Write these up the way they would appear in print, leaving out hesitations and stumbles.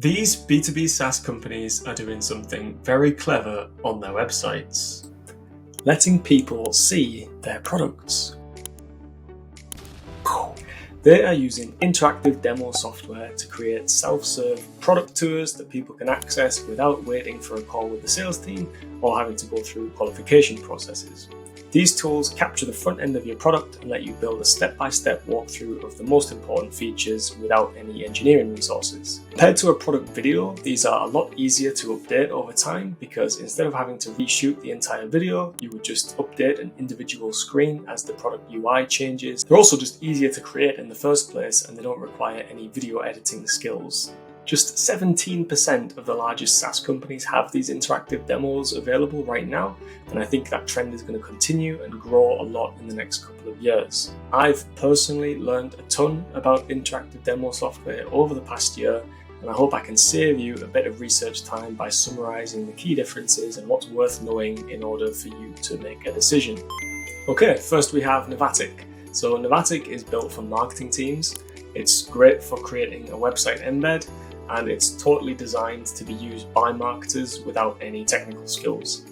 These B2B SaaS companies are doing something very clever on their websites, letting people see their products. They are using interactive demo software to create self-serve product tours that people can access without waiting for a call with the sales team or having to go through qualification processes. These tools capture the front end of your product and let you build a step-by-step walkthrough of the most important features without any engineering resources. Compared to a product video, these are a lot easier to update over time because instead of having to reshoot the entire video, you would just update an individual screen as the product UI changes. They're also just easier to create in the first place and they don't require any video editing skills. Just 17% of the largest SaaS companies have these interactive demos available right now, and I think that trend is going to continue and grow a lot in the next couple of years. I've personally learned a ton about interactive demo software over the past year, and I hope I can save you a bit of research time by summarizing the key differences and what's worth knowing in order for you to make a decision. Okay, first we have Navattic. So Navattic is built for marketing teams. It's great for creating a website embed, and it's totally designed to be used by marketers without any technical skills.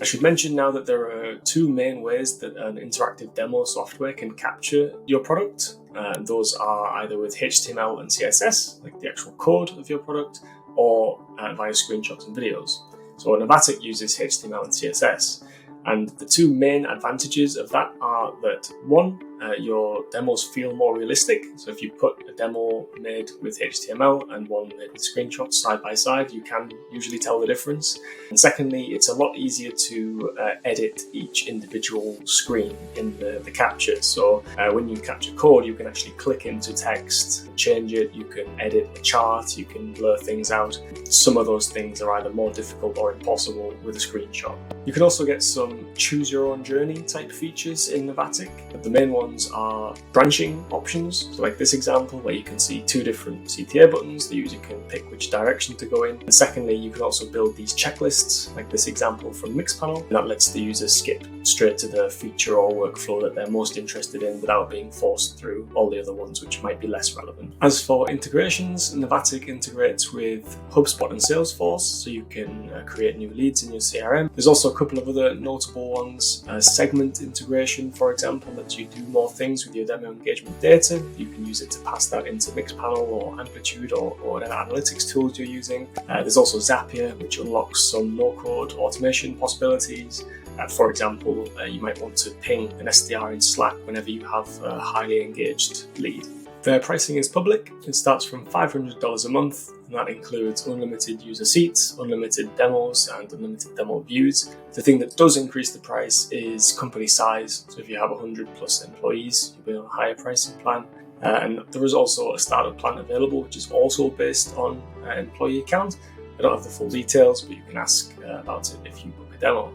I should mention now that there are two main ways that an interactive demo software can capture your product. Those are either with HTML and CSS, like the actual code of your product, or via screenshots and videos. So Navattic uses HTML and CSS. And the two main advantages of that are that one, your demos feel more realistic. So if you put a demo made with HTML and one made with screenshots side by side, you can usually tell the difference. And secondly, it's a lot easier to edit each individual screen in the capture. So when you capture code, you can actually click into text, change it, you can edit a chart, you can blur things out. Some of those things are either more difficult or impossible with a screenshot. You can also get some choose your own journey type features in Navattic. The main ones are branching options, so like this example where you can see two different CTA buttons, the user can pick which direction to go in. And secondly, you can also build these checklists, like this example from Mixpanel, and that lets the user skip straight to the feature or workflow that they're most interested in without being forced through all the other ones which might be less relevant. As for integrations, Navattic integrates with HubSpot and Salesforce, so you can create new leads in your CRM. There's also a couple of other notable ones. Segment integration, for example, lets you do more things with your demo engagement data. You can use it to pass that into Mixpanel or Amplitude or whatever analytics tools you're using. There's also Zapier, which unlocks some no-code automation possibilities. For example, you might want to ping an SDR in Slack whenever you have a highly engaged lead. Their pricing is public. It starts from $500 a month, and that includes unlimited user seats, unlimited demos, and unlimited demo views. The thing that does increase the price is company size. So if you have 100 plus employees, you'll be on a higher pricing plan. And there is also a starter plan available, which is also based on employee count. I don't have the full details, but you can ask about it if you book a demo.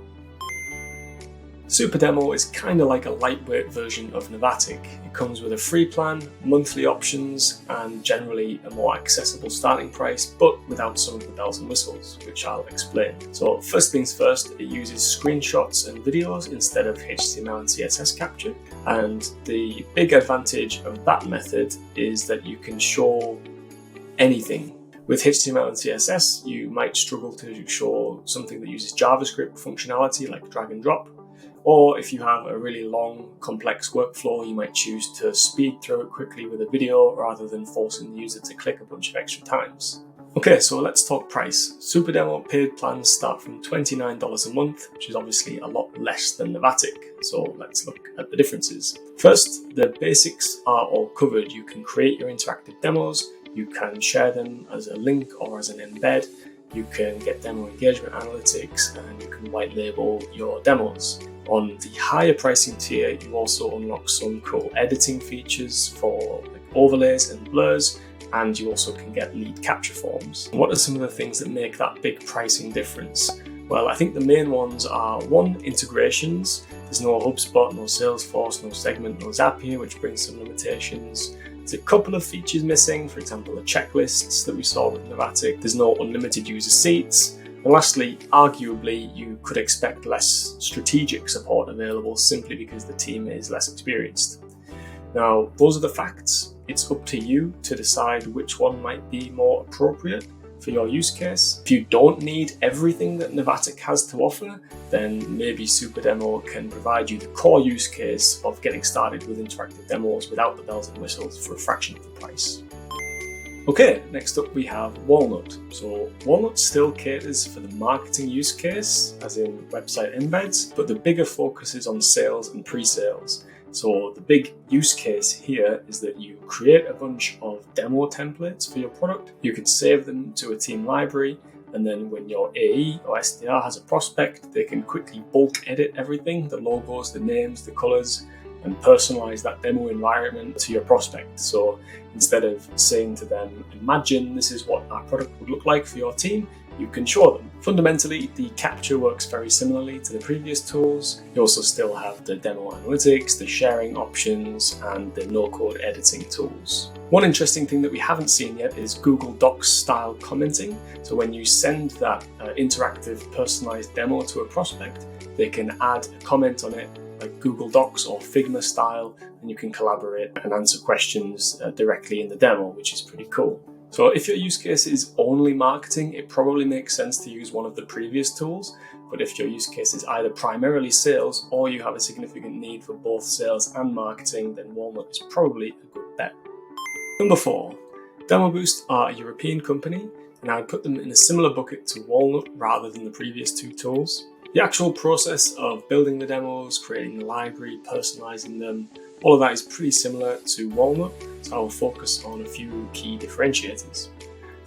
Supademo is kind of like a lightweight version of Navattic. It comes with a free plan, monthly options, and generally a more accessible starting price, but without some of the bells and whistles, which I'll explain. So first things first, it uses screenshots and videos instead of HTML and CSS capture. And the big advantage of that method is that you can show anything. With HTML and CSS, you might struggle to show something that uses JavaScript functionality like drag and drop. Or if you have a really long, complex workflow, you might choose to speed through it quickly with a video rather than forcing the user to click a bunch of extra times. Okay, so let's talk price. Supademo paid plans start from $29 a month, which is obviously a lot less than Navattic. So let's look at the differences. First, the basics are all covered. You can create your interactive demos, you can share them as a link or as an embed, you can get demo engagement analytics, and you can white label your demos. On the higher pricing tier, you also unlock some cool editing features for overlays and blurs, and you also can get lead capture forms. What are some of the things that make that big pricing difference? Well, I think the main ones are one, integrations. There's no HubSpot, no Salesforce, no Segment, no Zapier, which brings some limitations. There's a couple of features missing, for example, the checklists that we saw with Navattic. There's no unlimited user seats. And lastly, arguably, you could expect less strategic support available simply because the team is less experienced. Now, those are the facts. It's up to you to decide which one might be more appropriate. for your use case. If you don't need everything that Navattic has to offer, then maybe Supademo can provide you the core use case of getting started with interactive demos without the bells and whistles for a fraction of the price. Okay, next up we have Walnut. So Walnut still caters for the marketing use case, as in website embeds, but the bigger focus is on sales and pre-sales. So the big use case here is that you create a bunch of demo templates for your product. You can save them to a team library, and then when your AE or SDR has a prospect, they can quickly bulk edit everything, the logos, the names, the colors, and personalize that demo environment to your prospect. So instead of saying to them, imagine this is what our product would look like for your team, you can show them. Fundamentally, the capture works very similarly to the previous tools. You also still have the demo analytics, the sharing options, and the no-code editing tools. One interesting thing that we haven't seen yet is Google Docs style commenting. So when you send that interactive personalized demo to a prospect, they can add a comment on it like Google Docs or Figma style, and you can collaborate and answer questions directly in the demo, which is pretty cool. So if your use case is only marketing, it probably makes sense to use one of the previous tools. But if your use case is either primarily sales or you have a significant need for both sales and marketing, then Walnut is probably a good bet. Number 4, Demoboost are a European company, and I would put them in a similar bucket to Walnut rather than the previous two tools. The actual process of building the demos, creating the library, personalizing them, all of that is pretty similar to Walnut, so I will focus on a few key differentiators.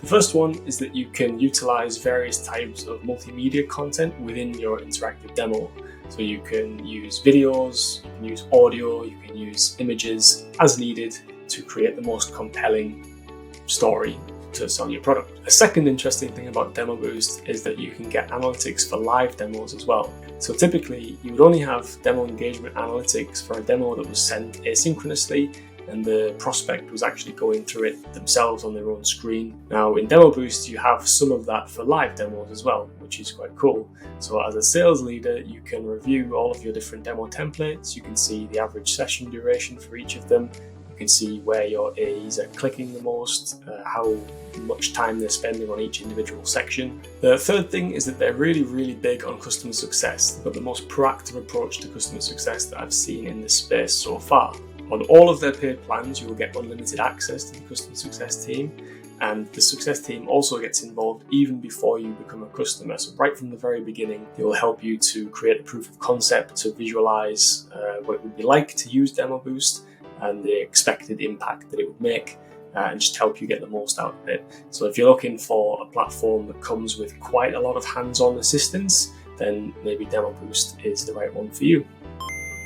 The first one is that you can utilize various types of multimedia content within your interactive demo. So you can use videos, you can use audio, you can use images as needed to create the most compelling story to sell your product. A second interesting thing about Demoboost is that you can get analytics for live demos as well. So typically you would only have demo engagement analytics for a demo that was sent asynchronously and the prospect was actually going through it themselves on their own screen. Now in Demoboost you have some of that for live demos as well, which is quite cool. So as a sales leader, you can review all of your different demo templates, you can see the average session duration for each of them, you can see where your AEs are clicking the most, how much time they're spending on each individual section. The third thing is that they're really big on customer success. They've got the most proactive approach to customer success that I've seen in this space so far. On all of their paid plans, you will get unlimited access to the customer success team, and the success team also gets involved even before you become a customer. So right from the very beginning, they will help you to create a proof of concept, to visualize what it would be like to use Demoboost and the expected impact that it would make, and just help you get the most out of it. So if you're looking for a platform that comes with quite a lot of hands-on assistance, then maybe Demoboost is the right one for you.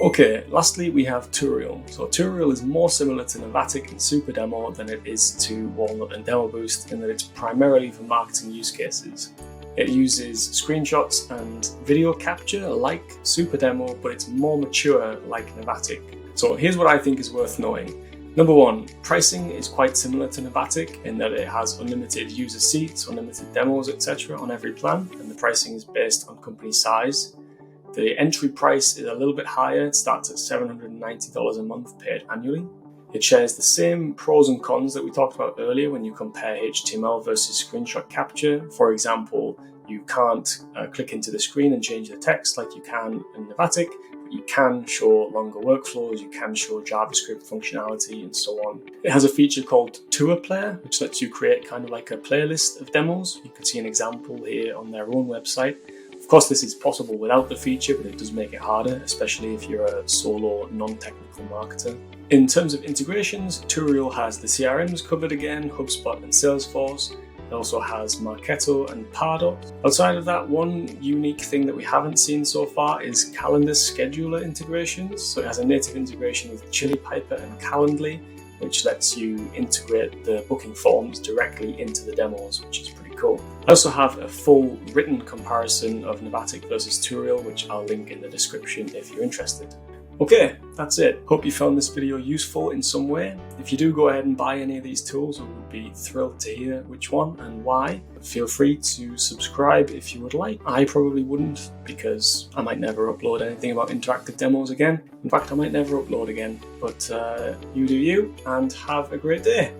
Okay, lastly we have Tourial. So Tourial is more similar to Navattic and Supademo than it is to Walnut and Demoboost in that it's primarily for marketing use cases. It uses screenshots and video capture like Supademo, but it's more mature like Navattic. So here's what I think is worth knowing. Number 1, pricing is quite similar to Navattic in that it has unlimited user seats, unlimited demos, etc. on every plan, and the pricing is based on company size. The entry price is a little bit higher, it starts at $790 a month paid annually. It shares the same pros and cons that we talked about earlier when you compare HTML versus screenshot capture. For example, you can't click into the screen and change the text like you can in Navattic. You can show longer workflows, you can show JavaScript functionality and so on. It has a feature called Tour Player, which lets you create kind of like a playlist of demos. You can see an example here on their own website. Of course, this is possible without the feature, but it does make it harder, especially if you're a solo, non-technical marketer. In terms of integrations, Tourial has the CRMs covered again, HubSpot and Salesforce. It also has Marketo and Pardot. Outside of that, one unique thing that we haven't seen so far is calendar scheduler integrations. So it has a native integration with Chili Piper and Calendly, which lets you integrate the booking forms directly into the demos, which is pretty cool. I also have a full written comparison of Navattic versus Tourial, which I'll link in the description if you're interested. Okay, that's it. Hope you found this video useful in some way. If you do go ahead and buy any of these tools, I would be thrilled to hear which one and why. Feel free to subscribe if you would like. I probably wouldn't, because I might never upload anything about interactive demos again. In fact, I might never upload again. But you do you, and have a great day.